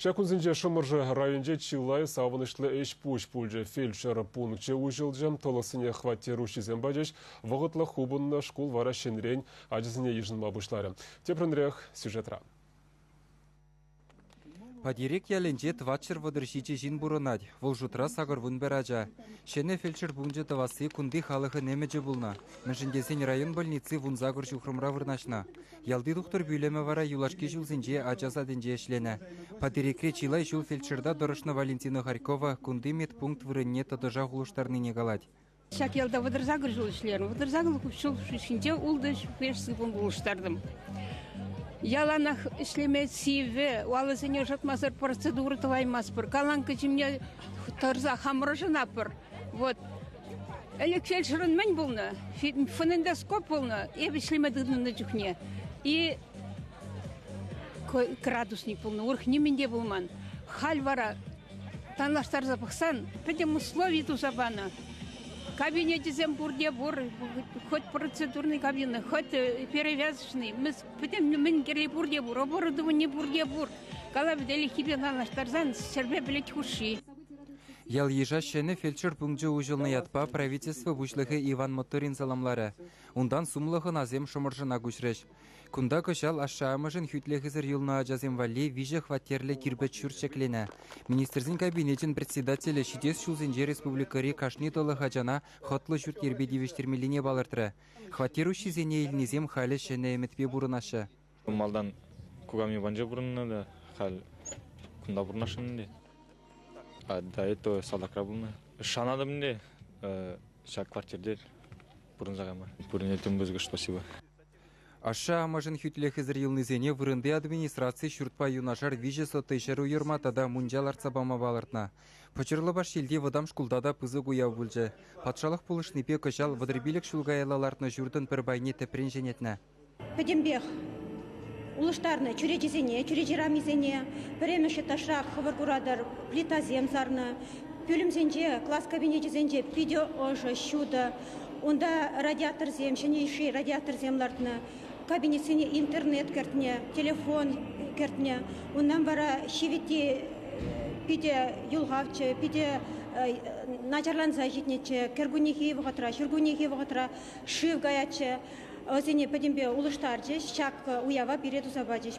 Шакунзинже шымыржы районже Чилай савынышлы эш пуш пульже фельдшер пунктче ужылжам толысыне хваттеру шизен бажеш вағытлы хубынна школ вара шенрен ажызыне ежынма бұшлары. Тепрінрех сюжетра. Падирек яленже тватчер водыршичи жин бурынад, вол жутра сагыр вун беража. Шене фельдшер бунже тавасы кунды халығы немеже булна. Мәжіндесен район больницы вун загыр жухрымра вырнашна. Ялды доктор бюлеме вара юлашки жылзінже ажазаденже эшлене. Падирекре Чилай жул фельдшерда дорышна Валентина Харькова кунды медпункт вырынне тодожа хулуштарны негалать. Шак ялда водырзагыр жыл эшлерін. Водырзагыр күпшіл шишінже улды фельдшер вун булуштардым. Яланах ишлеме сиве, уалысыне жатмасыр процедуры тываймаспыр. Каланка жимне тарза хамыры жынапыр. Вот. Элек фельдшерін мен болны, фонендоскоп болны, ебі ишлеме дыдыны жүхне. И градусник болны, урхне менде болман. Халь вара, танлаштар запықсан, пәдем условий тузабана. Кабинете зембурде бур, хоть процедурный кабинет, хоть перевязочный. Мы герли бурде бур, оборудование бурде бур. Калабдели хибеналаштарзан сербе блять хуши. Ял ежашшене фельдшер пунктче ужылны ятпа правительство бушлығы Иван Моторин саламлары. Ундан сумлығы назем шомыржына күшреш. Кунда кышал ашшаамыжын хүтлехізір юлна ажазем валли виже хваттерлі кирбет шүрчеклене. Министрзин кабинетін председателі шитес шулзенже республикари кашни толы хажана хотлы жұрт ербедевештермеліне балыртыры. Хваттеру шизене елнезем халі шене еметпе бұрынашы. Малдан кугами банже бұрынна да хал кунда бұрынашынды. Да это салакра булны. Шанадым де шак квартирдер бурынзагама. Бурынетим бізге спасибо. Аша амажын хүтлехізір елнезене вырынды администрация шүртпа юнашар виже сотайшар уйырматада мунжал арцабама балыртна. Почырлы баш елде вадам шкулдада пызы гуяв бүлже. Патшалық пулышнипе кышал вадырбилік шулгайалалартны жүрдін бір байне тепрен женетні. Пәдембех. Улыштарны чүречезене, чүречерамезене, піремеші ташрақ хывыргурадар плита земзарны, пөлімзенже, класс кабинетезенже видео ожы шуды, онда радиатор зем, шенейші радиатор землартны, кабинетсене интернет кертіне, телефон кертіне, ондан бара шевете пиде юлғавчы, пиде начарланза жетнечі, кергунехи вғытра, шүргунехи вғытра, шив гаячы, Өзіне пәдембе улыштаржы, шак уява береді забадыш.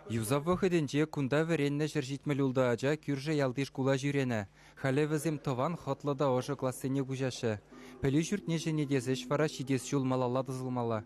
Юзав вăхыденче кунда веренне шершитмел улда ажа күрже ялдыш кула жүрене. Хале візім тован хотлыда ожы классене гужашы. Пәлі жүртне жене дезеш вара шидес жул малала дызылмала.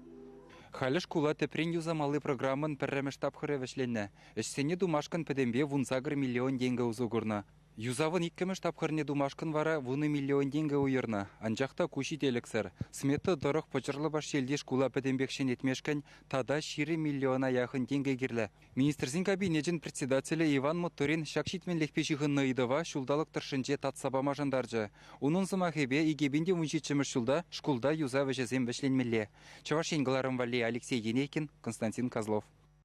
Халеш кула тепрен юзамалы программын пірремеш тапхыры вешленне. Эшсене думашкан пәдембе вунзагыр миллион деньги узугурна. Юзавын иккіміш тапқырне думашкын вара вуны миллион деньги уйырна. Анжақта кушит еліксір. Сметі дұрық почырлы баш елдеш кула пәдембекшен етмешкін тада шири миллиона яхын деньги керлі. Министрзин кабинетін председателі Иван Моторин шакшитмен лекпешіғын nøйдыва шулдалық тұршынже татсабама жандаржы. Унын зымахебе игебінде уншитчіміш шулда шкулда юзавы жезем вешленмелі. Чаваш енгіларым вали Алексей Енекин, Константин Козлов.